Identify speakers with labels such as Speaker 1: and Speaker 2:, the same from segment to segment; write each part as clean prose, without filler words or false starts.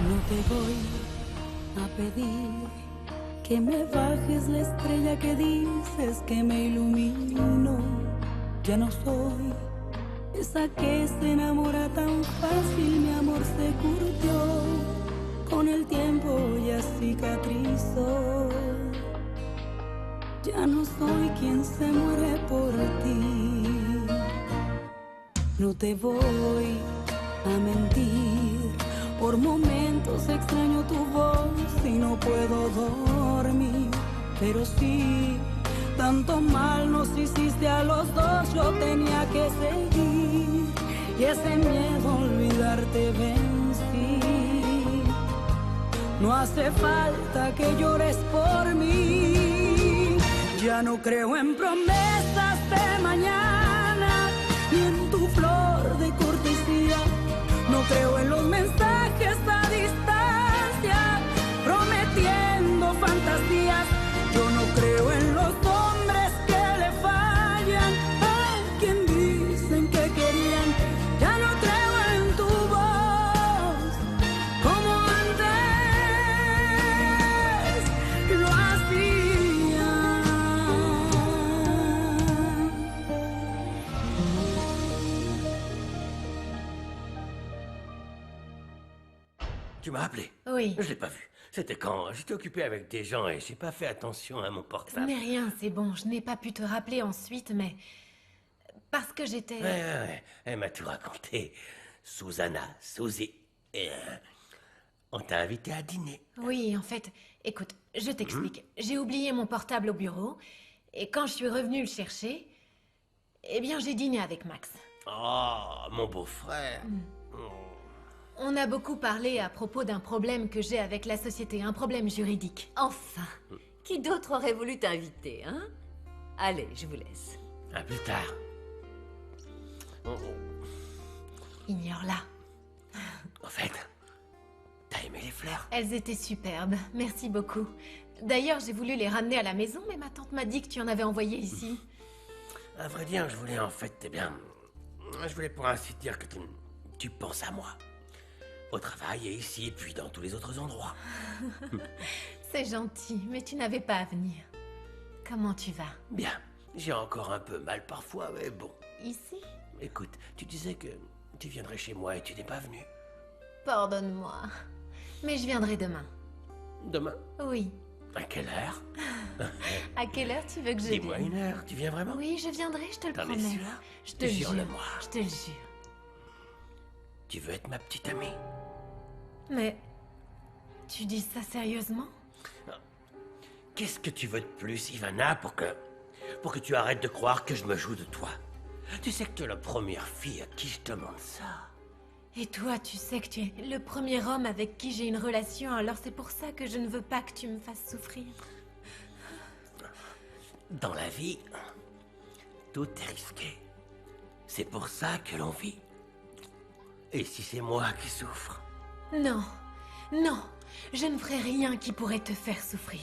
Speaker 1: No te voy a pedir que me bajes la estrella que dices que me ilumino. Ya no soy esa que se enamora tan fácil, mi amor se curtió. Con el tiempo ya cicatrizó. Ya no soy quien se muere por ti. No te voy a mentir. Por momentos extraño tu voz y no puedo dormir. Pero sí, tanto mal nos hiciste a los dos, yo tenía que seguir. Y ese miedo a olvidarte vencí. No hace falta que llores por mí. Ya no creo en promesas de mañana, ni en tu flor de cortesía. No creo en los mensajes a distancia, prometiendo fantasías. Yo no creo en los hombres que le fallan a quien dicen que querían. Ya no creo en tu voz como antes lo hacía.
Speaker 2: Tu m'as appelé?
Speaker 3: Oui.
Speaker 2: Je l'ai pas vu. C'était quand? J'étais occupé avec des gens et j'ai pas fait attention à mon portable.
Speaker 3: Mais rien, c'est bon. Je n'ai pas pu te rappeler ensuite, mais... Parce que j'étais...
Speaker 2: Ouais. Elle m'a tout raconté. Susanna, Suzy. Et, on t'a invité à dîner.
Speaker 3: Oui, en fait, écoute, je t'explique. J'ai oublié mon portable au bureau, et quand je suis revenue le chercher, eh bien, j'ai dîné avec Max.
Speaker 2: Oh, mon beau-frère.
Speaker 3: On a beaucoup parlé à propos d'un problème que j'ai avec la société, un problème juridique.
Speaker 4: Enfin, qui d'autre aurait voulu t'inviter, hein? Allez, je vous laisse.
Speaker 2: À plus tard.
Speaker 3: Ignore-la.
Speaker 2: En fait, t'as aimé les fleurs?
Speaker 3: Elles étaient superbes, merci beaucoup. D'ailleurs, j'ai voulu les ramener à la maison, mais ma tante m'a dit que tu en avais envoyé ici.
Speaker 2: À vrai dire, je voulais en fait, eh bien... Je voulais pour ainsi dire que tu penses à moi. Au travail et ici, et puis dans tous les autres endroits.
Speaker 3: C'est gentil, mais tu n'avais pas à venir. Comment tu vas?
Speaker 2: Bien. J'ai encore un peu mal parfois, mais bon.
Speaker 3: Ici?
Speaker 2: Écoute, tu disais que tu viendrais chez moi et tu n'es pas venu.
Speaker 3: Pardonne-moi. Mais je viendrai demain.
Speaker 2: Demain?
Speaker 3: Oui.
Speaker 2: À quelle heure?
Speaker 3: À quelle heure tu veux que je
Speaker 2: Dis-moi
Speaker 3: vienne?
Speaker 2: une heure, tu viens vraiment?
Speaker 3: Oui, je viendrai, je te le
Speaker 2: T'en es
Speaker 3: promets.
Speaker 2: sûr?
Speaker 3: Je te le jure.
Speaker 2: Jure-le-moi.
Speaker 3: Je te le jure.
Speaker 2: Tu veux être ma petite amie?
Speaker 3: Mais... Tu dis ça sérieusement?
Speaker 2: Qu'est-ce que tu veux de plus, Ivana, pour que tu arrêtes de croire que je me joue de toi? Tu sais que tu es la première fille à qui je demande ça.
Speaker 3: Et toi, tu sais que tu es le premier homme avec qui j'ai une relation, alors c'est pour ça que je ne veux pas que tu me fasses souffrir.
Speaker 2: Dans la vie, tout est risqué. C'est pour ça que l'on vit. Et si c'est moi qui souffre?
Speaker 3: Non, non, je ne ferai rien qui pourrait te faire souffrir.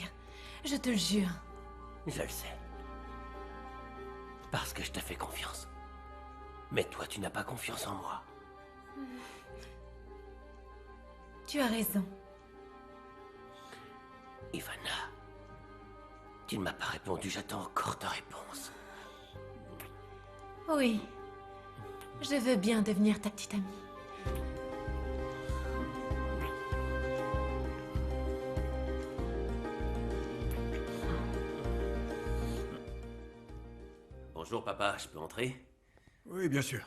Speaker 3: Je te le jure.
Speaker 2: Je le sais. Parce que je te fais confiance. Mais toi, tu n'as pas confiance en moi.
Speaker 3: Tu as raison.
Speaker 2: Ivana, tu ne m'as pas répondu, j'attends encore ta réponse.
Speaker 3: Oui, je veux bien devenir ta petite amie.
Speaker 2: Bonjour papa, je peux entrer?
Speaker 5: Oui, bien sûr.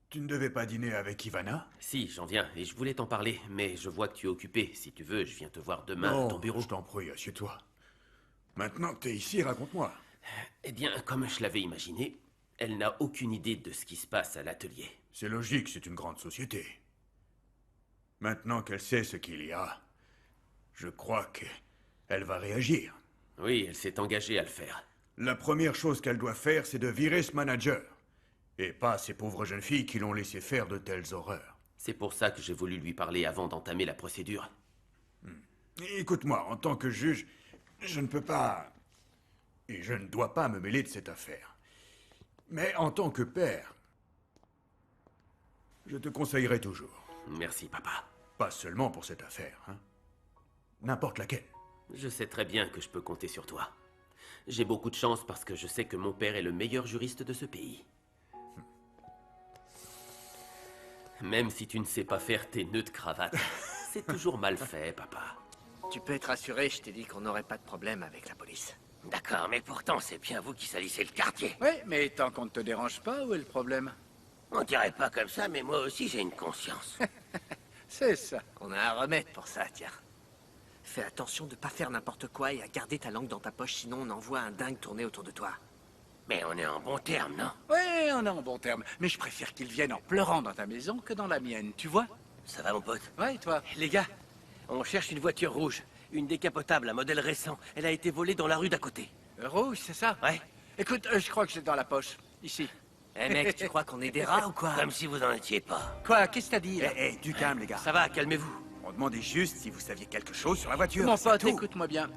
Speaker 5: Tu ne devais pas dîner avec Ivana?
Speaker 2: Si, j'en viens, et je voulais t'en parler, mais je vois que tu es occupé. Si tu veux, je viens te voir demain à
Speaker 5: Non,
Speaker 2: ton bureau.
Speaker 5: je t'en prie, assieds-toi. Maintenant que t'es ici, raconte-moi.
Speaker 2: Eh bien, comme je l'avais imaginé, elle n'a aucune idée de ce qui se passe à l'atelier.
Speaker 5: C'est logique, c'est une grande société. Maintenant qu'elle sait ce qu'il y a, je crois qu'elle va réagir.
Speaker 2: Oui, elle s'est engagée à le faire.
Speaker 5: La première chose qu'elle doit faire, c'est de virer ce manager. Et pas ces pauvres jeunes filles qui l'ont laissé faire de telles horreurs.
Speaker 2: C'est pour ça que j'ai voulu lui parler avant d'entamer la procédure.
Speaker 5: Écoute-moi, en tant que juge, je ne peux pas... Et je ne dois pas me mêler de cette affaire. Mais en tant que père, je te conseillerais toujours.
Speaker 2: Merci, papa.
Speaker 5: Pas seulement pour cette affaire, hein. N'importe laquelle.
Speaker 2: Je sais très bien que je peux compter sur toi. J'ai beaucoup de chance parce que je sais que mon père est le meilleur juriste de ce pays. Même si tu ne sais pas faire tes nœuds de cravate, c'est toujours mal fait, papa.
Speaker 6: Tu peux être rassuré, je t'ai dit qu'on n'aurait pas de problème avec la police.
Speaker 2: D'accord, mais pourtant c'est bien vous qui salissez le quartier.
Speaker 6: Oui, mais tant qu'on ne te dérange pas, où est le problème?
Speaker 2: On dirait pas comme ça, mais moi aussi j'ai une conscience.
Speaker 6: C'est ça. On a un remède pour ça, tiens. Fais attention de pas faire n'importe quoi et à garder ta langue dans ta poche, sinon on envoie un dingue tourner autour de toi.
Speaker 2: Mais on est en bon terme, non?
Speaker 6: Oui, on est en bon terme. Mais je préfère qu'il vienne en pleurant dans ta maison que dans la mienne, tu vois?
Speaker 2: Ça va, mon pote?
Speaker 6: Ouais, toi?
Speaker 2: Les gars, on cherche une voiture rouge. Une décapotable, un modèle récent. Elle a été volée dans la rue d'à côté.
Speaker 6: Rouge, c'est ça?
Speaker 2: Ouais.
Speaker 6: Écoute, je crois que c'est dans la poche. Ici.
Speaker 4: Eh mec, tu crois qu'on est des rats ou quoi?
Speaker 2: Comme si vous en étiez pas.
Speaker 6: Quoi? Qu'est-ce que t'as dit, là?
Speaker 5: Du calme, les gars.
Speaker 2: Ça va, calmez-vous.
Speaker 5: On demandait juste si vous saviez quelque chose sur la voiture.
Speaker 6: Mon
Speaker 5: c'est
Speaker 6: pote,
Speaker 5: tout.
Speaker 6: écoute-moi bien.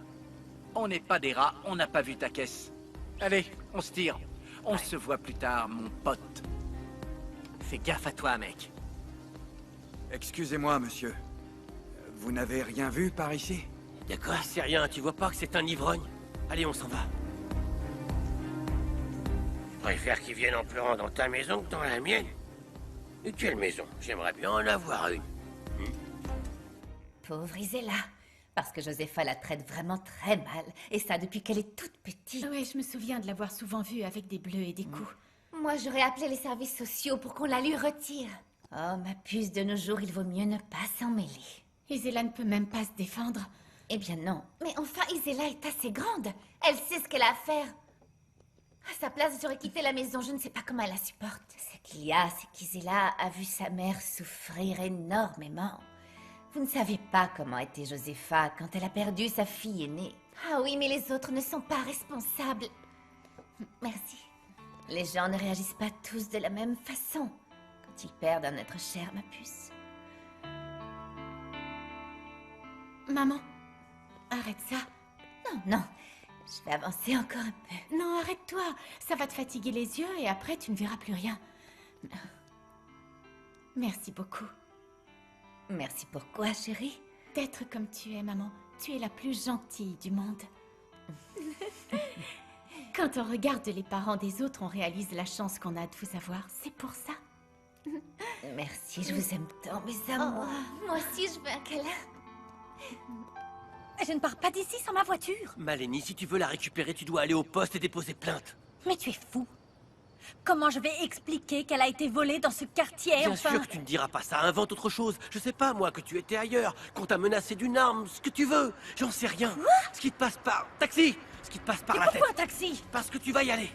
Speaker 6: On n'est pas des rats, on n'a pas vu ta caisse. Allez, on se tire. On se voit plus tard, mon pote. Fais gaffe à toi, mec.
Speaker 5: Excusez-moi, monsieur. Vous n'avez rien vu par ici?
Speaker 2: Y'a quoi? C'est rien, tu vois pas que c'est un ivrogne? Allez, on s'en va. Je préfère qu'il vienne en pleurant dans ta maison que dans la mienne. Et quelle maison? J'aimerais bien en avoir une.
Speaker 7: Pauvre Isella. Parce que Josepha la traite vraiment très mal. Et ça depuis qu'elle est toute petite.
Speaker 3: Ouais, je me souviens de l'avoir souvent vue avec des bleus et des coups.
Speaker 7: Moi, j'aurais appelé les services sociaux pour qu'on la lui retire. Oh, ma puce, de nos jours, il vaut mieux ne pas s'en mêler.
Speaker 3: Isella ne peut même pas se défendre.
Speaker 7: Eh bien non. Mais enfin, Isella est assez grande. Elle sait ce qu'elle a à faire. À sa place, j'aurais quitté la maison. Je ne sais pas comment elle la supporte. Ce qu'il y a, c'est qu'Isella a vu sa mère souffrir énormément. Vous ne savez pas comment était Josepha quand elle a perdu sa fille aînée. Ah oui, mais les autres ne sont pas responsables. Merci. Les gens ne réagissent pas tous de la même façon quand ils perdent un être cher, ma puce.
Speaker 3: Maman, arrête ça.
Speaker 7: Non, non. Je vais avancer encore un peu.
Speaker 3: Non, arrête-toi. Ça va te fatiguer les yeux et après tu ne verras plus rien. Merci beaucoup.
Speaker 7: Merci pour quoi, chérie?
Speaker 3: D'être comme tu es, maman. Tu es la plus gentille du monde. Quand on regarde les parents des autres, on réalise la chance qu'on a de vous avoir. C'est pour ça.
Speaker 7: Merci, je vous aime tant, mes amours. Moi aussi, je veux un câlin.
Speaker 8: Je ne pars pas d'ici sans ma voiture.
Speaker 2: Maleni, si tu veux la récupérer, tu dois aller au poste et déposer plainte.
Speaker 8: Mais tu es fou. Comment je vais expliquer qu'elle a été volée dans ce quartier,
Speaker 2: Bien
Speaker 8: enfin?
Speaker 2: sûr que tu ne diras pas ça, invente autre chose. Je sais pas, moi, que tu étais ailleurs, qu'on t'a menacé d'une arme, ce que tu veux. J'en sais rien. Ce qui te passe par... Taxi! Ce qui te passe par
Speaker 8: Et
Speaker 2: la tête.
Speaker 8: pourquoi un taxi?
Speaker 2: Parce que tu vas y aller.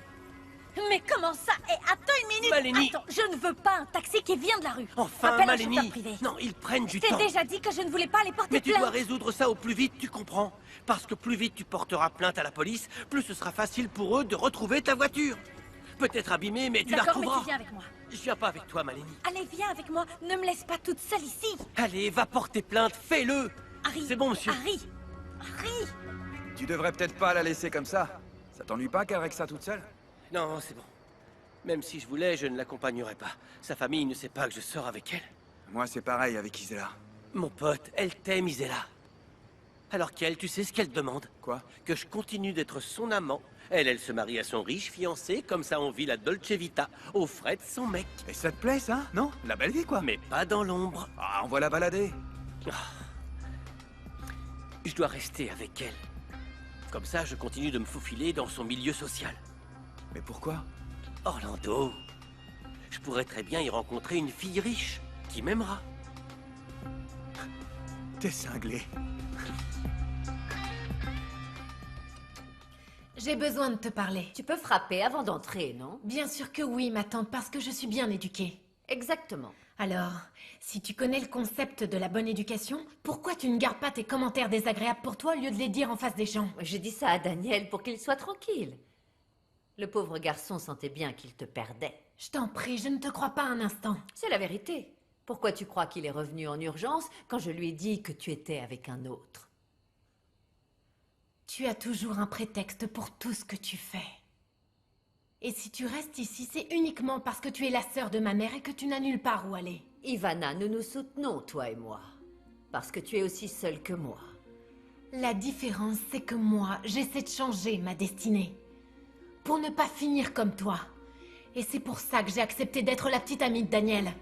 Speaker 8: Mais comment ça? Et attends une minute!
Speaker 2: Maleni.
Speaker 8: Attends, je ne veux pas un taxi qui vient de la rue.
Speaker 2: Enfin,
Speaker 8: Appelle un
Speaker 2: Maleni.
Speaker 8: chauffeur privé.
Speaker 2: Non, ils prennent du
Speaker 8: Je t'ai
Speaker 2: temps.
Speaker 8: déjà dit que je ne voulais pas les porter
Speaker 2: Mais tu
Speaker 8: plainte.
Speaker 2: dois résoudre ça au plus vite, tu comprends? Parce que plus vite tu porteras plainte à la police, plus ce sera facile pour eux de retrouver ta voiture. Peut-être abîmée, mais tu la
Speaker 8: D'accord, mais
Speaker 2: retrouveras.
Speaker 8: tu viens avec moi.
Speaker 2: Je viens pas avec toi, Maleni.
Speaker 8: Allez, viens avec moi. Ne me laisse pas toute seule ici.
Speaker 2: Allez, va porter plainte, fais-le.
Speaker 8: Harry.
Speaker 2: C'est bon, monsieur.
Speaker 8: Harry. Harry.
Speaker 9: Tu devrais peut-être pas la laisser comme ça. Ça t'ennuie pas qu'elle règle ça toute seule?
Speaker 2: Non, c'est bon. Même si je voulais, je ne l'accompagnerais pas. Sa famille ne sait pas que je sors avec elle.
Speaker 9: Moi, c'est pareil avec Isella.
Speaker 2: Mon pote, elle t'aime, Isella. Alors qu'elle, tu sais ce qu'elle demande?
Speaker 9: Quoi?
Speaker 2: Que je continue d'être son amant. Elle se marie à son riche fiancé, comme ça on vit la Dolce Vita, aux frais de son mec.
Speaker 9: Et ça te plaît, ça? Non? La belle vie, quoi?
Speaker 2: Mais pas dans l'ombre.
Speaker 9: Ah, on va la balader.
Speaker 2: Je dois rester avec elle. Comme ça, je continue de me faufiler dans son milieu social.
Speaker 9: Mais pourquoi?
Speaker 2: Orlando, je pourrais très bien y rencontrer une fille riche, qui m'aimera.
Speaker 9: T'es cinglé.
Speaker 3: J'ai besoin de te parler.
Speaker 4: Tu peux frapper avant d'entrer, non?
Speaker 3: Bien sûr que oui, ma tante, parce que je suis bien éduquée.
Speaker 4: Exactement.
Speaker 3: Alors, si tu connais le concept de la bonne éducation, pourquoi tu ne gardes pas tes commentaires désagréables pour toi au lieu de les dire en face des gens?
Speaker 4: J'ai dit ça à Daniel pour qu'il soit tranquille. Le pauvre garçon sentait bien qu'il te perdait.
Speaker 3: Je t'en prie, je ne te crois pas un instant.
Speaker 4: C'est la vérité. Pourquoi tu crois qu'il est revenu en urgence quand je lui ai dit que tu étais avec un autre?
Speaker 3: Tu as toujours un prétexte pour tout ce que tu fais. Et si tu restes ici, c'est uniquement parce que tu es la sœur de ma mère et que tu n'as nulle part où aller.
Speaker 4: Ivana, nous nous soutenons, toi et moi. parce que tu es aussi seule que moi.
Speaker 3: La différence, c'est que moi, j'essaie de changer ma destinée. Pour ne pas finir comme toi. Et c'est pour ça que j'ai accepté d'être la petite amie de Daniel.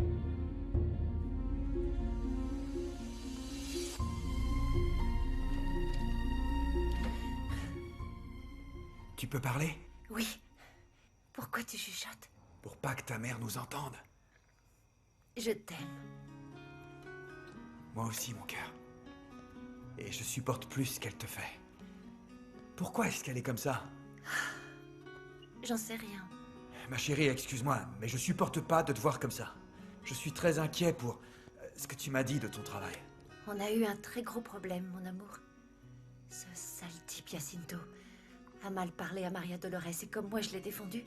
Speaker 5: Tu peux parler?
Speaker 7: Oui. Pourquoi tu chuchotes?
Speaker 5: Pour pas que ta mère nous entende.
Speaker 7: Je t'aime.
Speaker 5: Moi aussi, mon cœur. Et je supporte plus ce qu'elle te fait. Pourquoi est-ce qu'elle est comme ça?
Speaker 7: J'en sais rien.
Speaker 5: Ma chérie, excuse-moi, mais je supporte pas de te voir comme ça. Je suis très inquiet pour ce que tu m'as dit de ton travail.
Speaker 7: On a eu un très gros problème, mon amour. Ce sale type Jacinto a mal parlé à Maria Dolores et comme moi je l'ai défendu,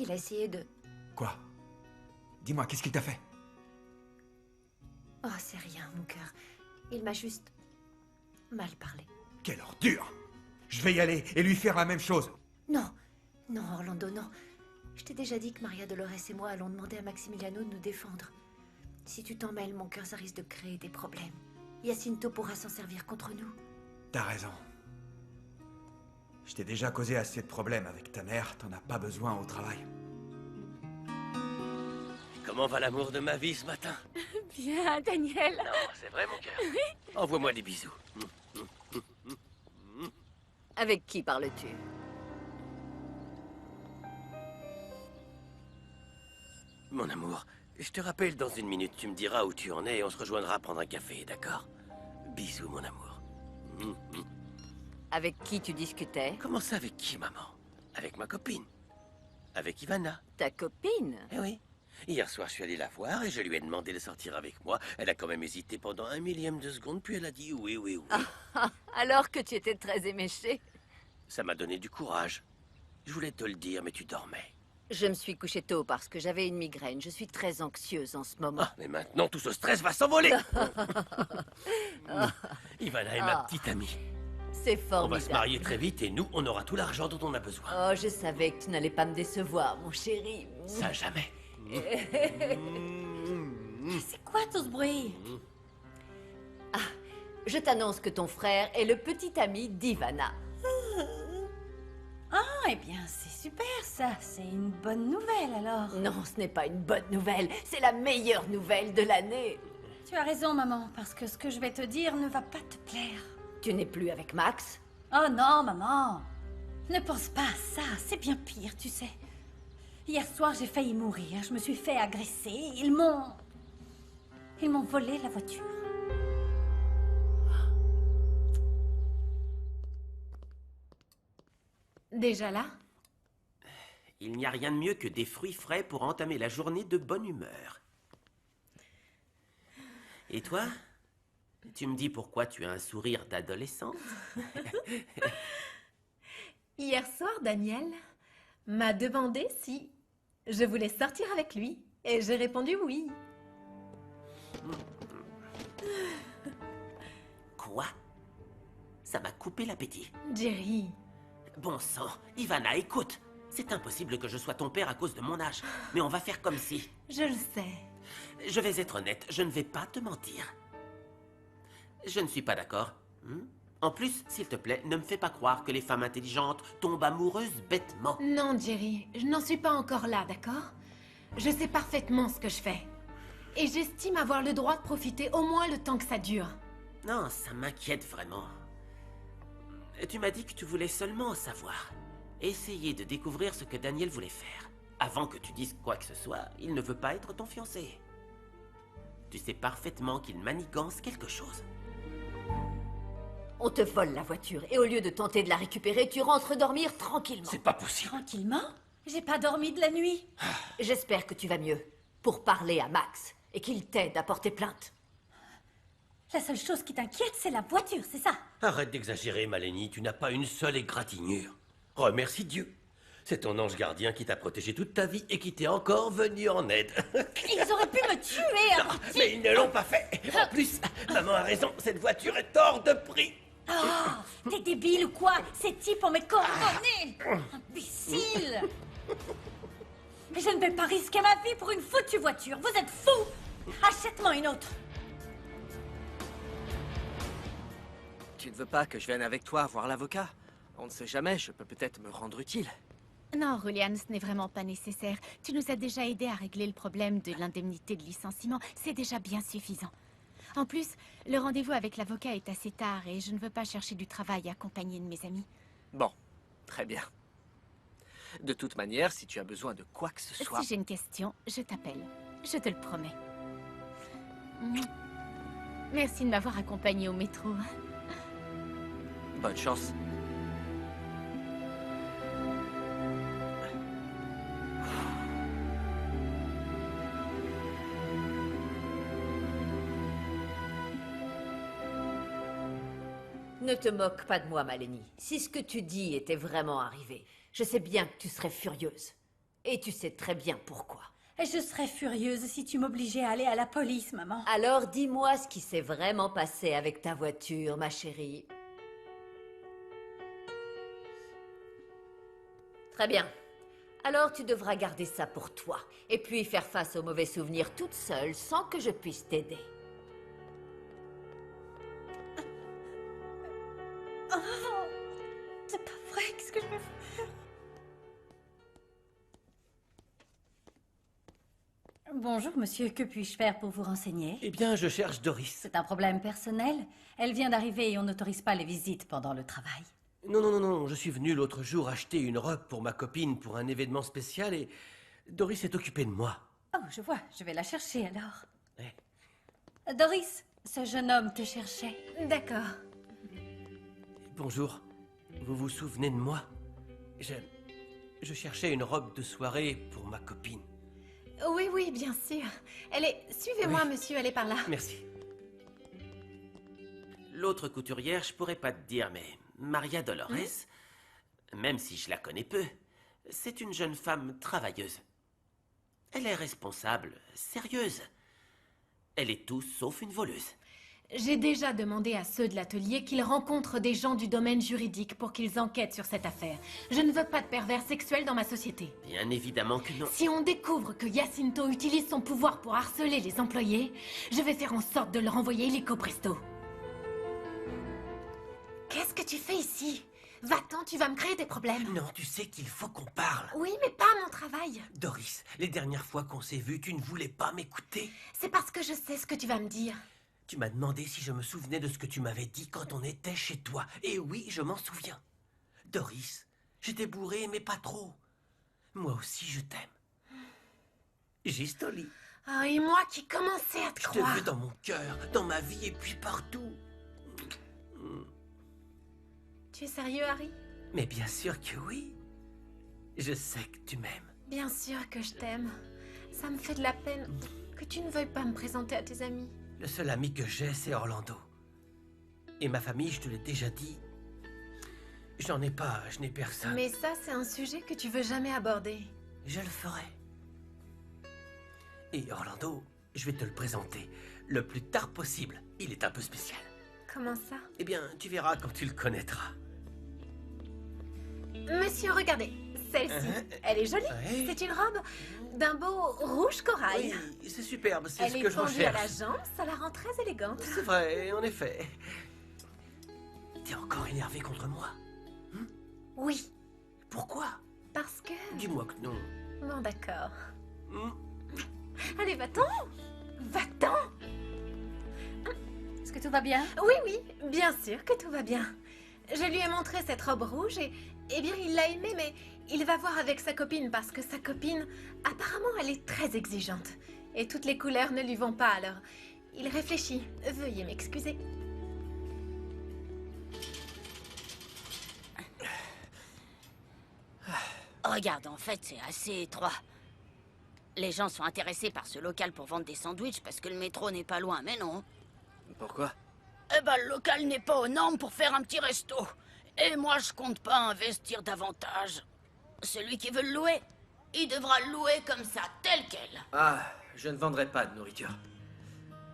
Speaker 7: il a essayé de...
Speaker 5: Quoi? Dis-moi, qu'est-ce qu'il t'a fait?
Speaker 7: Oh, c'est rien, mon cœur. Il m'a juste mal parlé.
Speaker 5: Quelle ordure! Je vais y aller et lui faire la même chose.
Speaker 7: Non, non, Orlando, non. Je t'ai déjà dit que Maria Dolores et moi allons demander à Maximiliano de nous défendre. Si tu t'en mêles, mon cœur, ça risque de créer des problèmes. Jacinto pourra s'en servir contre nous.
Speaker 5: T'as raison. Je t'ai déjà causé assez de problèmes avec ta mère, t'en as pas besoin au travail.
Speaker 2: Comment va l'amour de ma vie ce matin?
Speaker 8: Bien, Daniel.
Speaker 2: Non, c'est vrai, mon cœur. Envoie-moi des bisous.
Speaker 4: Avec qui parles-tu?
Speaker 2: Mon amour, je te rappelle dans une minute, tu me diras où tu en es et on se rejoindra prendre un café, d'accord? Bisous, mon amour.
Speaker 4: Avec qui tu discutais?
Speaker 2: Comment ça, avec qui, maman? Avec ma copine. Avec Ivana.
Speaker 4: Ta copine?
Speaker 2: Eh oui. Hier soir, je suis allé la voir et je lui ai demandé de sortir avec moi. Elle a quand même hésité pendant 1 millième de seconde, puis elle a dit oui, oui, oui.
Speaker 4: Alors que tu étais très éméché.
Speaker 2: Ça m'a donné du courage. Je voulais te le dire, mais tu dormais.
Speaker 4: Je me suis couchée tôt parce que j'avais une migraine. Je suis très anxieuse en ce moment.
Speaker 2: Ah, mais maintenant, tout ce stress va s'envoler. Ivana est ma petite amie.
Speaker 4: C'est formidable.
Speaker 2: On va se marier très vite et nous, on aura tout l'argent dont on a besoin.
Speaker 4: Oh, je savais que tu n'allais pas me décevoir, mon chéri.
Speaker 2: Ça, jamais.
Speaker 8: C'est quoi tout ce bruit?
Speaker 4: Je t'annonce que ton frère est le petit ami d'Ivana.
Speaker 8: Ah, eh bien, c'est super ça. C'est une bonne nouvelle alors.
Speaker 4: Non, ce n'est pas une bonne nouvelle. C'est la meilleure nouvelle de l'année.
Speaker 8: Tu as raison, maman, parce que ce que je vais te dire ne va pas te plaire.
Speaker 4: Tu n'es plus avec Max?
Speaker 8: Oh non, maman. Ne pense pas à ça. C'est bien pire, tu sais. Hier soir, j'ai failli mourir. Je me suis fait agresser. Ils m'ont volé la voiture.
Speaker 3: Déjà là?
Speaker 2: Il n'y a rien de mieux que des fruits frais pour entamer la journée de bonne humeur. Et toi? Tu me dis pourquoi tu as un sourire d'adolescente?
Speaker 3: Hier soir, Daniel m'a demandé si je voulais sortir avec lui. Et j'ai répondu oui.
Speaker 2: Quoi? Ça m'a coupé l'appétit.
Speaker 3: Jerry,
Speaker 2: Bon sang, Ivana, écoute. C'est impossible que je sois ton père à cause de mon âge. Mais on va faire comme si.
Speaker 3: je le sais.
Speaker 2: Je vais être honnête, je ne vais pas te mentir. Je ne suis pas d'accord. En plus, s'il te plaît, ne me fais pas croire que les femmes intelligentes tombent amoureuses bêtement.
Speaker 3: Non, Jerry, je n'en suis pas encore là, d'accord? Je sais parfaitement ce que je fais. Et j'estime avoir le droit de profiter au moins le temps que ça dure.
Speaker 2: Non, ça m'inquiète vraiment. Tu m'as dit que tu voulais seulement savoir. Essayer de découvrir ce que Daniel voulait faire. Avant que tu dises quoi que ce soit, il ne veut pas être ton fiancé. Tu sais parfaitement qu'il manigance quelque chose.
Speaker 4: On te vole la voiture et au lieu de tenter de la récupérer, tu rentres dormir tranquillement.
Speaker 2: C'est pas possible.
Speaker 8: Tranquillement? J'ai pas dormi de la nuit.
Speaker 4: J'espère que tu vas mieux pour parler à Max et qu'il t'aide à porter plainte.
Speaker 8: La seule chose qui t'inquiète, c'est la voiture, c'est ça?
Speaker 2: Arrête d'exagérer, Malenie, tu n'as pas une seule égratignure. Remercie Dieu. C'est ton ange gardien qui t'a protégé toute ta vie et qui t'est encore venu en aide.
Speaker 8: Ils auraient pu me tuer,
Speaker 2: Non, mais ils ne l'ont pas fait. En plus, maman a raison, cette voiture est hors de prix.
Speaker 8: Oh, t'es débile ou quoi? Ces types ont mes coordonnées! Imbécile! Je ne vais pas risquer ma vie pour une foutue voiture. Vous êtes fous! Achète-moi une autre.
Speaker 10: veux pas que je vienne avec toi voir l'avocat? On ne sait jamais, je peux peut-être me rendre utile.
Speaker 7: Non, Julian, ce n'est vraiment pas nécessaire. Tu nous as déjà aidé à régler le problème de l'indemnité de licenciement. C'est déjà bien suffisant. En plus, le rendez-vous avec l'avocat est assez tard et je ne veux pas chercher du travail accompagné de mes amis.
Speaker 10: Bon, très bien. De toute manière, si tu as besoin de quoi que ce soit...
Speaker 7: Si j'ai une question, je t'appelle. Je te le promets. Merci de m'avoir accompagné au métro.
Speaker 10: Bonne chance.
Speaker 4: Ne te moque pas de moi, Malenie. Si ce que tu dis était vraiment arrivé, je sais bien que tu serais furieuse. Et tu sais très bien pourquoi.
Speaker 8: Et je serais furieuse si tu m'obligeais à aller à la police, maman.
Speaker 4: Alors dis-moi ce qui s'est vraiment passé avec ta voiture, ma chérie. Très bien. Alors tu devras garder ça pour toi. Et puis faire face aux mauvais souvenirs toute seule sans que je puisse t'aider.
Speaker 8: Oh, c'est pas vrai, qu'est-ce que je vais faire? Bonjour, monsieur, que puis-je faire pour vous renseigner?
Speaker 2: Eh bien, je cherche Doris.
Speaker 8: C'est un problème personnel. Elle vient d'arriver et on n'autorise pas les visites pendant le travail.
Speaker 2: Non, je suis venu l'autre jour acheter une robe pour ma copine pour un événement spécial et Doris est occupée de moi.
Speaker 8: Oh, je vois, je vais la chercher alors.
Speaker 2: Ouais.
Speaker 8: Doris, ce jeune homme te cherchait.
Speaker 7: D'accord.
Speaker 2: Bonjour, vous vous souvenez de moi? Je cherchais une robe de soirée pour ma copine.
Speaker 3: Oui, oui, bien sûr. Elle est... Suivez-moi,
Speaker 2: Oui.
Speaker 3: monsieur, elle est par là.
Speaker 2: Merci. L'autre couturière, je pourrais pas te dire, mais Maria Dolores, même si je la connais peu, c'est une jeune femme travailleuse. Elle est responsable, sérieuse. Elle est tout sauf une voleuse.
Speaker 3: J'ai déjà demandé à ceux de l'atelier qu'ils rencontrent des gens du domaine juridique pour qu'ils enquêtent sur cette affaire. Je ne veux pas de pervers sexuels dans ma société.
Speaker 2: Bien évidemment que non.
Speaker 3: Si on découvre que Jacinto utilise son pouvoir pour harceler les employés, je vais faire en sorte de le renvoyer illico presto. Qu'est-ce que tu fais ici? Va-t'en, tu vas me créer des problèmes.
Speaker 2: Non, tu sais qu'il faut qu'on parle.
Speaker 3: Oui, mais pas mon travail.
Speaker 2: Doris, les dernières fois qu'on s'est vus, tu ne voulais pas m'écouter.
Speaker 3: C'est parce que je sais ce que tu vas me dire.
Speaker 2: Tu m'as demandé si je me souvenais de ce que tu m'avais dit quand on était chez toi. Et oui, je m'en souviens. Doris, j'étais bourré, mais pas trop. Moi aussi, je t'aime. Gistoli.
Speaker 3: Ah, et moi qui commençais à te
Speaker 2: Je te
Speaker 3: croire.
Speaker 2: veux dans mon cœur, dans ma vie et puis partout.
Speaker 3: Tu es sérieux, Harry?
Speaker 2: Mais bien sûr que oui. Je sais que tu m'aimes.
Speaker 3: Bien sûr que je t'aime. Ça me fait de la peine que tu ne veuilles pas me présenter à tes amis.
Speaker 2: Le seul ami que j'ai, c'est Orlando. Et ma famille, je te l'ai déjà dit. J'en ai pas, je n'ai personne.
Speaker 3: Mais ça, c'est un sujet que tu veux jamais aborder.
Speaker 2: Je le ferai. Et Orlando, je vais te le présenter le plus tard possible. Il est un peu spécial.
Speaker 3: Comment ça?
Speaker 2: Eh bien, tu verras quand tu le connaîtras.
Speaker 3: Monsieur, regardez. Celle-ci, elle est jolie.
Speaker 2: Ouais.
Speaker 3: C'est une robe d'un beau rouge corail.
Speaker 2: Oui, c'est superbe, c'est
Speaker 3: Elle
Speaker 2: ce
Speaker 3: est
Speaker 2: que je
Speaker 3: pendue à la
Speaker 2: recherche.
Speaker 3: jambe, ça la rend très élégante.
Speaker 2: C'est vrai, en effet. T'es encore énervé contre moi?
Speaker 3: Oui,
Speaker 2: Pourquoi?
Speaker 3: parce que...
Speaker 2: Dis-moi que non.
Speaker 3: Bon, d'accord.
Speaker 2: Hmm?
Speaker 3: Allez, va-t'en. Va-t'en.
Speaker 8: Est-ce que tout va bien?
Speaker 3: Oui, oui, bien sûr que tout va bien. Je lui ai montré cette robe rouge et... Eh bien, il l'a aimée, mais il va voir avec sa copine parce que sa copine, apparemment, elle est très exigeante. Et toutes les couleurs ne lui vont pas, alors... Il réfléchit. Veuillez m'excuser.
Speaker 11: Regarde, en fait, c'est assez étroit. Les gens sont intéressés par ce local pour vendre des sandwichs parce que le métro n'est pas loin, mais non.
Speaker 10: Pourquoi?
Speaker 11: Eh ben, le local n'est pas aux normes pour faire un petit resto. Et moi, je compte pas investir davantage. Celui qui veut le louer, il devra le louer comme ça, tel quel.
Speaker 10: Ah, je ne vendrai pas de nourriture.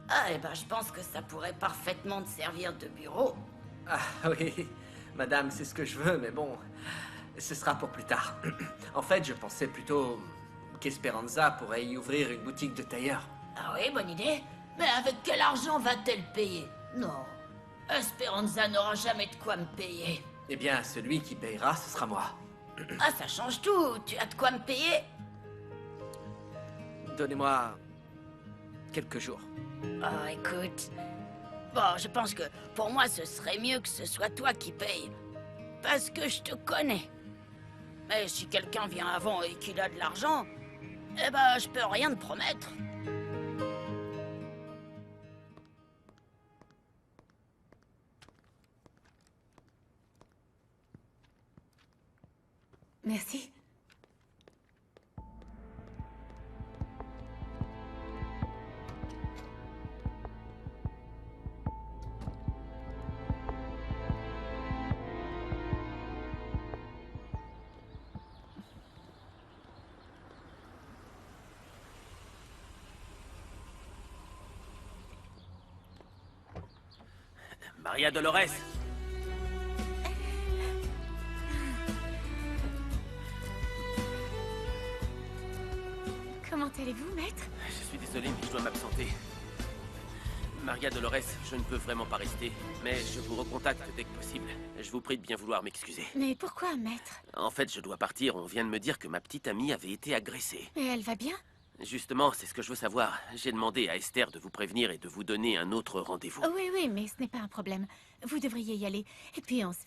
Speaker 11: Ah, eh ben, je pense que ça pourrait parfaitement te servir de bureau.
Speaker 10: Ah oui, madame, c'est ce que je veux, mais bon, ce sera pour plus tard. En fait, je pensais plutôt qu'Esperanza pourrait y ouvrir une boutique de tailleur.
Speaker 11: Ah oui, bonne idée. Mais avec quel argent va-t-elle payer? Non. Esperanza n'aura jamais de quoi me payer.
Speaker 10: Eh bien, celui qui payera, ce sera moi.
Speaker 11: Ah, ça change tout. Tu as de quoi me payer?
Speaker 10: Donnez-moi quelques jours.
Speaker 11: Oh, écoute. Bon, je pense que pour moi, ce serait mieux que ce soit toi qui paye. Parce que je te connais. Mais si quelqu'un vient avant et qu'il a de l'argent, eh ben, je peux rien te promettre.
Speaker 7: Merci.
Speaker 2: Maria Dolores.
Speaker 7: Comment allez-vous, maître?
Speaker 2: Je suis désolé, mais je dois m'absenter. Maria Dolores, je ne peux vraiment pas rester, mais je vous recontacte dès que possible. Je vous prie de bien vouloir m'excuser.
Speaker 7: Mais pourquoi, maître?
Speaker 2: En fait, je dois partir. On vient de me dire que ma petite amie avait été agressée.
Speaker 7: Et elle va bien?
Speaker 2: Justement, c'est ce que je veux savoir. J'ai demandé à Esther de vous prévenir et de vous donner un autre rendez-vous.
Speaker 7: Oui, oui, mais ce n'est pas un problème. Vous devriez y aller. Et puis on se